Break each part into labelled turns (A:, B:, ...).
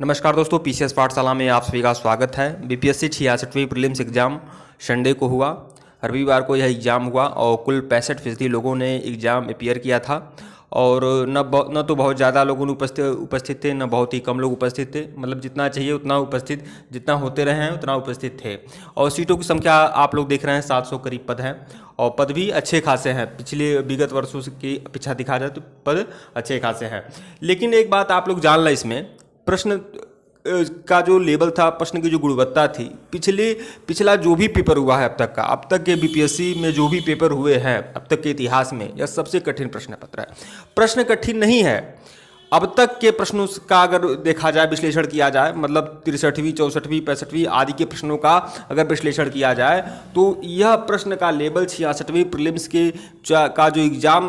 A: नमस्कार दोस्तों, पीसीएस पाठशाला में आप सभी का स्वागत है। बीपीएससी 66वीं प्रीलिम्स एग्ज़ाम संडे को हुआ। रविवार को यह एग्ज़ाम हुआ और कुल 65% लोगों ने एग्ज़ाम अपीयर किया था और न तो बहुत ज़्यादा लोगों ने उपस्थित थे, न बहुत ही कम लोग उपस्थित थे। मतलब जितना चाहिए उतना उपस्थित, जितना होते रहे हैं उतना उपस्थित थे। और सीटों की संख्या आप लोग देख रहे हैं 700 करीब पद हैं और पद भी अच्छे खासे हैं। पिछले विगत वर्षों की अपेक्षा दिखा जाए तो पद अच्छे खासे हैं। लेकिन एक बात आप लोग जान लें, इसमें प्रश्न का जो लेवल था, प्रश्न की जो गुणवत्ता थी, पिछला जो भी पेपर हुआ है अब तक के बीपीएससी में जो भी पेपर हुए हैं अब तक के इतिहास में, यह सबसे कठिन प्रश्न पत्र है। प्रश्न कठिन नहीं है, अब तक के प्रश्नों का अगर देखा जाए, विश्लेषण किया जाए, मतलब 63वीं 64वीं 65वीं आदि के प्रश्नों का अगर विश्लेषण किया जाए तो यह प्रश्न का लेवल 66वीं प्रीलिम्स के का जो एग्ज़ाम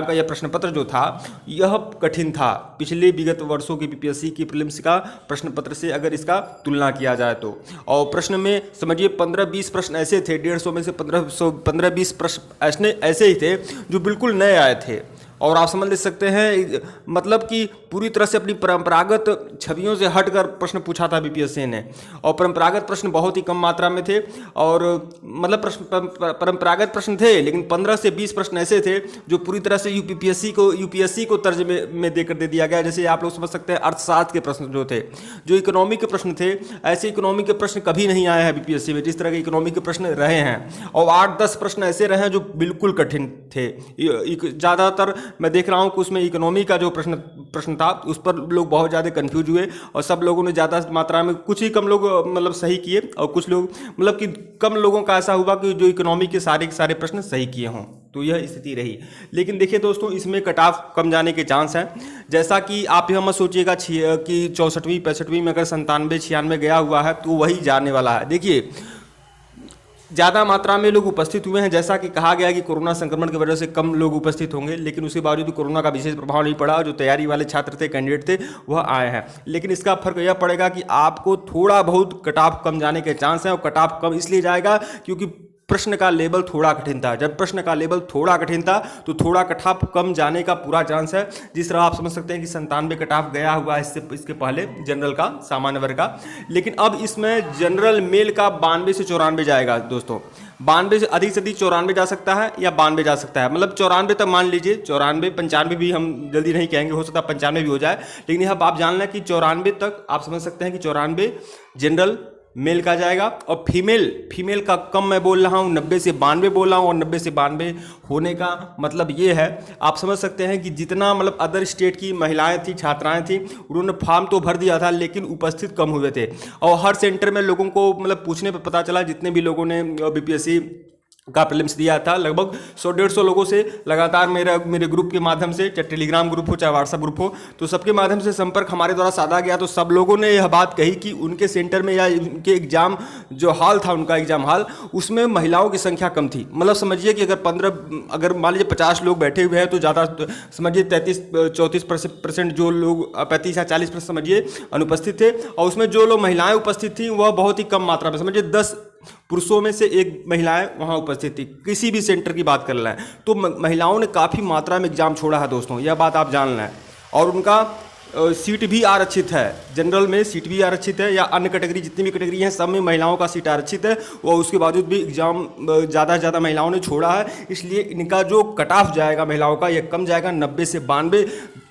A: का यह प्रश्न पत्र जो था यह कठिन था पिछले विगत वर्षों के बीपीएससी की प्रीलिम्स का प्रश्न पत्र से अगर इसका तुलना किया जाए तो। और प्रश्न में समझिए 15-20 प्रश्न ऐसे थे, 150 में से 15-20 प्रश्न ऐसे ही थे जो बिल्कुल नए आए थे। और आप समझ ले सकते हैं, मतलब कि पूरी तरह से अपनी परंपरागत छवियों से हटकर प्रश्न पूछा था बीपीएससी ने। और परंपरागत प्रश्न बहुत ही कम मात्रा में थे और मतलब परंपरागत प्रश्न थे, लेकिन 15 से 20 प्रश्न ऐसे थे जो पूरी तरह से यूपीएससी को तर्ज में देकर दे दिया गया। जैसे आप लोग समझ सकते हैं, अर्थशास्त्र के प्रश्न जो थे, जो इकोनॉमी के प्रश्न थे, ऐसे इकोनॉमी के प्रश्न कभी नहीं आए हैं बीपीएससी में जिस तरह के इकोनॉमी के प्रश्न रहे हैं। और 8-10 प्रश्न ऐसे रहे हैं जो बिल्कुल कठिन थे। ज़्यादातर मैं देख रहा हूँ कि उसमें इकोनॉमी का जो प्रश्न था उस पर लोग बहुत ज़्यादा कंफ्यूज हुए और सब लोगों ने ज़्यादा मात्रा में, कुछ ही कम लोग मतलब सही किए और कुछ लोग मतलब कि कम लोगों का ऐसा हुआ कि जो इकोनॉमी के सारे प्रश्न सही किए हों। तो यह स्थिति रही। लेकिन देखिए दोस्तों, इसमें कट ऑफ कम जाने के चांस हैं। जैसा कि आप यह मत सोचिएगा कि 64वीं 65वीं में अगर 97-96 गया हुआ है तो वही जाने वाला है। देखिए, ज़्यादा मात्रा में लोग उपस्थित हुए हैं। जैसा कि कहा गया कि कोरोना संक्रमण की वजह से कम लोग उपस्थित होंगे, लेकिन उसके बावजूद कोरोना का विशेष प्रभाव नहीं पड़ा। जो तैयारी वाले छात्र थे, कैंडिडेट थे, वह आए हैं। लेकिन इसका फर्क यह पड़ेगा कि आपको थोड़ा बहुत कट ऑफ कम जाने के चांस हैं। और कट ऑफ कम इसलिए जाएगा क्योंकि प्रश्न का लेवल थोड़ा कठिन था। जब प्रश्न का लेवल थोड़ा कठिन था तो थोड़ा कट ऑफ कम जाने का पूरा चांस है। जिस तरह आप समझ सकते हैं कि 97 कट ऑफ गया हुआ है इसके पहले जनरल का, सामान्य वर्ग का। लेकिन अब इसमें जनरल मेल का 92 से 94 जाएगा दोस्तों। 92 से अधिक 94 जा सकता है या 92 जा सकता है। मतलब 94 तक मान लीजिए, 94 95 भी हम जल्दी नहीं कहेंगे, हो सकता है 95 भी हो जाए। लेकिन यह आप जान लें कि 94 तक आप समझ सकते हैं कि 94 जनरल मेल का जाएगा। और फीमेल का कम मैं बोल रहा हूँ, 90 से 92 बोल रहा हूँ। और 90 से 92 होने का मतलब ये है, आप समझ सकते हैं कि जितना मतलब अदर स्टेट की महिलाएं थी, छात्राएं थी, उन्होंने फॉर्म तो भर दिया था लेकिन उपस्थित कम हुए थे। और हर सेंटर में लोगों को मतलब पूछने पर पता चला, जितने भी लोगों ने बीपीएससी का प्रीलिम्स दिया था, लगभग 100-150 लोगों से लगातार मेरे ग्रुप के माध्यम से, चाहे टेलीग्राम ग्रुप हो चाहे व्हाट्सएप ग्रुप हो, तो सबके माध्यम से संपर्क हमारे द्वारा साधा गया। तो सब लोगों ने यह बात कही कि उनके सेंटर में या उनके एग्जाम जो हॉल था, उनका एग्जाम हॉल, उसमें महिलाओं की संख्या कम थी। मतलब समझिए कि अगर मान लीजिए 50 लोग बैठे हुए हैं तो ज़्यादा समझिए 33-34% जो लोग, 35 या 40% समझिए अनुपस्थित थे। और उसमें जो लोग महिलाएं उपस्थित थी वह बहुत ही कम मात्रा में, समझिए 10 पुरुषों में से एक महिलाएं वहां उपस्थित थी। किसी भी सेंटर की बात कर रहे हैं तो महिलाओं ने काफ़ी मात्रा में एग्जाम छोड़ा है दोस्तों, यह बात आप जान लें। और उनका सीट भी आरक्षित है, जनरल में सीट भी आरक्षित है, या अन्य कैटेगरी जितनी भी कैटेगरी हैं सब में महिलाओं का सीट आरक्षित है। और उसके बावजूद भी एग्जाम ज़्यादा से ज़्यादा महिलाओं ने छोड़ा है। इसलिए इनका जो कट ऑफ जाएगा महिलाओं का, यह कम जाएगा, 90 से 92,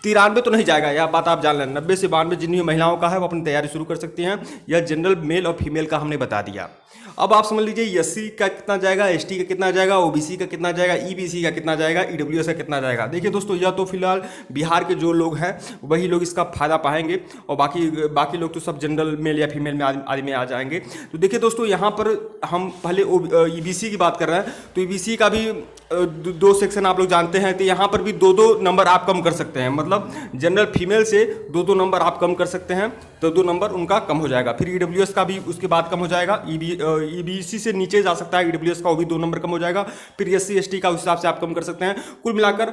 A: 93 तो नहीं जाएगा, यह बात आप जान लें। 90 से 92 जितनी महिलाओं का है वो अपनी तैयारी शुरू कर सकती हैं। यह जनरल मेल और फीमेल का हमने बता दिया। अब आप समझ लीजिए एससी का कितना जाएगा, एसटी का कितना जाएगा, ओबीसी का कितना जाएगा, ईबीसी का कितना जाएगा, ईडब्ल्यूएस का कितना जाएगा। देखिए दोस्तों, यह तो फिलहाल बिहार के जो लोग हैं वही लोग इसका फायदा पाएंगे और बाकी लोग तो सब जनरल मेल या फीमेल में आदि में आ जाएंगे। तो देखिए दोस्तों, यहाँ पर हम पहले ईबीसी की बात कर रहे हैं तो ईबीसी का भी 2 सेक्शन आप लोग जानते हैं। तो यहाँ पर भी 2-2 नंबर आप कम कर सकते हैं। मतलब जनरल फीमेल से 2-2 नंबर आप कम कर सकते हैं, तो 2 नंबर उनका कम हो जाएगा। फिर ईडब्ल्यूएस का भी उसके बाद कम हो जाएगा। ईबीसी से नीचे जा सकता है ईडब्ल्यूएस का, वो भी 2 नंबर कम हो जाएगा। फिर एससी एसटी का उस हिसाब से आप कम कर सकते हैं। कुल मिलाकर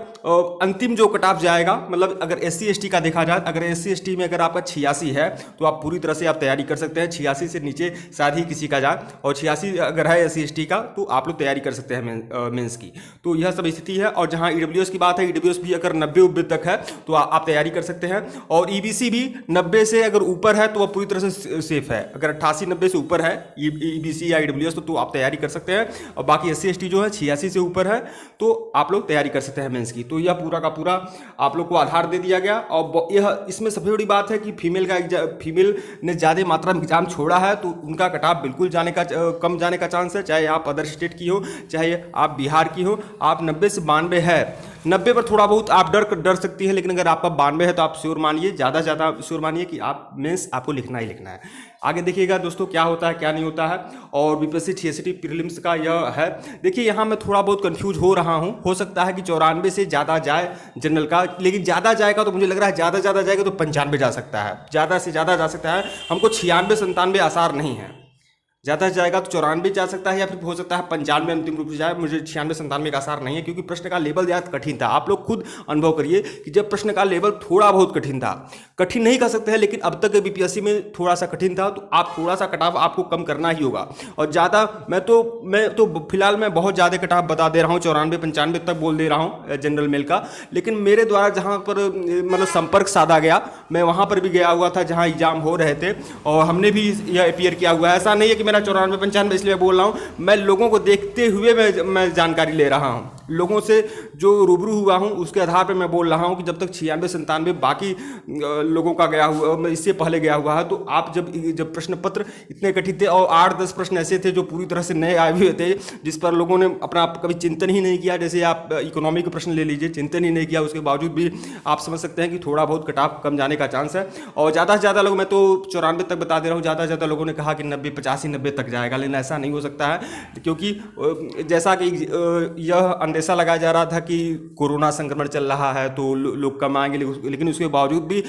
A: अंतिम जो कट ऑफ जाएगा, मतलब अगर एससी एसटी का देखा जाए, अगर एससी एसटी में अगर आपका 86 है तो आप पूरी तरह से आप तैयारी कर सकते हैं। 86 से नीचे शायद ही किसी का जाए, और 86 अगर है एससी एसटी का तो आप लोग तैयारी कर सकते हैं मेंस की। तो यह सब स्थिति है। और जहाँ ईडब्ल्यूएस की बात है, ईडब्ल्यूएस भी अगर 90 तक है तो आप तैयारी कर सकते हैं। और ईबीसी भी 90 से अगर ऊपर है तो वह पूरी तरह से सेफ है। अगर 88-90 से ऊपर है ईबीसी या ईडब्ल्यूएस तो आप तैयारी कर सकते हैं। और बाकी एससी एसटी जो है 86 से ऊपर है तो आप लोग तैयारी कर सकते हैं मेंस की। तो यह पूरा का पूरा आप लोग को आधार दे दिया गया। और यह इसमें सबसे बड़ी बात है कि फीमेल ने ज़्यादा मात्रा में एग्जाम छोड़ा है तो उनका कट ऑफ बिल्कुल कम जाने का चांस है। चाहे आप अदर स्टेट की हो, चाहे आप बिहार की हो, आप 90 से 92 है। 90 पर थोड़ा बहुत आप डर सकती है, लेकिन अगर आपका 92 है तो आप श्योर मानिए, ज़्यादा श्योर मानिए कि आप मेंस आपको लिखना ही लिखना है। आगे देखिएगा दोस्तों क्या होता है क्या नहीं होता है। और बीपीएससी 86 प्रीलिम्स का यह है। देखिए यहाँ मैं थोड़ा बहुत कंफ्यूज हो रहा हूँ, हो सकता है कि 94 से ज़्यादा जाए जनरल का, लेकिन ज़्यादा जाएगा तो मुझे लग रहा है ज़्यादा जाएगा तो 95 जा सकता है, ज़्यादा से ज़्यादा जा सकता है। हमको 96-97 आसार नहीं है। ज़्यादा से जाएगा तो 94 जा सकता है या फिर हो सकता है 95 अंतिम रूप से जाए। मुझे 96-97 का आसार नहीं है, क्योंकि प्रश्न का लेवल ज़्यादा कठिन था। आप लोग खुद अनुभव करिए कि जब प्रश्न का लेवल थोड़ा बहुत कठिन था, कठिन नहीं कर सकते हैं लेकिन अब तक बीपीएससी में थोड़ा सा कठिन था, तो आप थोड़ा सा कटाव आपको कम करना ही होगा। और ज़्यादा मैं तो फिलहाल मैं बहुत ज़्यादा कटाव बता दे रहा हूँ, 94-95 तक बोल दे रहा हूँ जनरल मेल का। लेकिन मेरे द्वारा जहाँ पर मतलब संपर्क साधा गया, मैं वहाँ पर भी गया हुआ था जहाँ एग्जाम हो रहे थे, और हमने भी यह अपीयर किया हुआ है। ऐसा नहीं है कि 94-95 इसलिए बोल रहा हूँ, मैं लोगों को देखते हुए मैं जानकारी ले रहा हूँ। लोगों से जो रूबरू हुआ हूँ उसके आधार पर मैं बोल रहा हूँ कि जब तक 96-97 बाकी लोगों का गया हुआ, इससे पहले गया हुआ है, तो आप जब प्रश्न पत्र इतने कठिन थे और 8-10 प्रश्न ऐसे थे जो पूरी तरह से नए आए हुए थे, जिस पर लोगों ने अपना कभी चिंतन ही नहीं किया। जैसे आप इकोनॉमी के प्रश्न ले लीजिए, चिंतन ही नहीं किया, उसके बावजूद भी आप समझ सकते हैं कि थोड़ा बहुत कटाव कम जाने का चांस है। और ज़्यादा से ज़्यादा लोग, मैं तो 94 तक बता दे रहा हूँ, ज़्यादा से ज़्यादा लोगों ने कहा कि 90-85-90 तक जाएगा, लेकिन ऐसा नहीं हो सकता है, क्योंकि जैसा कि यह अंदेशा लगाया जा रहा था कि कोरोना संक्रमण चल रहा है तो लोग कम आएंगे, लेकिन उसके बावजूद भी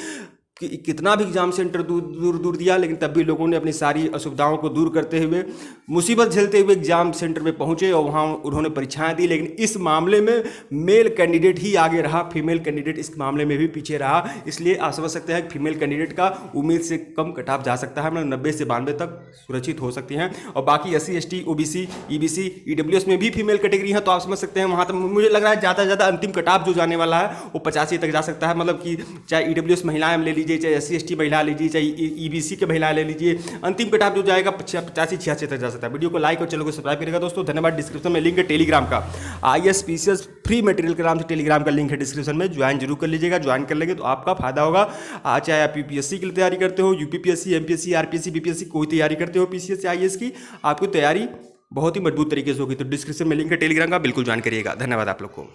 A: कि कितना भी एग्जाम सेंटर दूर दिया, लेकिन तब भी लोगों ने अपनी सारी असुविधाओं को दूर करते हुए, मुसीबत झेलते हुए एग्जाम सेंटर में पहुंचे और वहां उन्होंने परीक्षाएं दी। लेकिन इस मामले में मेल कैंडिडेट ही आगे रहा, फीमेल कैंडिडेट इस मामले में भी पीछे रहा। इसलिए आप समझ सकते हैं कि फीमेल कैंडिडेट का उम्मीद से कम कटाव जा सकता है, मतलब 90 से 92 तक सुरक्षित हो सकती हैं। और बाकी SC ST OBC EBC EWS में भी फीमेल कैटेगरी है, तो आप समझ सकते हैं वहाँ तक मुझे लग रहा है ज़्यादा से ज़्यादा अंतिम कटाव जो जाने वाला है वो 85 तक जा सकता है। मतलब कि चाहे EWS महिलाएं ले लीजिए, चाहे SC ST महिला लीजिए, चाहे EBC के महिला ले लीजिए, अंतिम कटाव जो जाएगा 85-86 तक जा सकता है। वीडियो को लाइक और चैनल को सब्सक्राइब करेगा दोस्तों। धन्यवाद। डिस्क्रिप्शन में लिंक है टेलीग्राम का, IAS PCS फ्री मटेरियल के नाम से टेलीग्राम का लिंक है डिस्क्रिप्शन में, ज्वाइन जरूर कर लीजिएगा। ज्वाइन कर लेंगे तो आपका फायदा होगा। चाहे आप UPSC की तैयारी करते हो, UPPSC MPSC RPSC BPSC कोई तैयारी करते हो, PCS या IAS की, आपकी तैयारी बहुत ही मजबूत तरीके से होगी। तो डिस्क्रिप्शन में लिंक है टेलीग्राम का, बिल्कुल ज्वाइन करिएगा। धन्यवाद आप लोग को।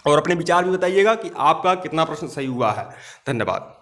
A: और अपने विचार भी बताइएगा कि आपका कितना प्रश्न सही हुआ है। धन्यवाद।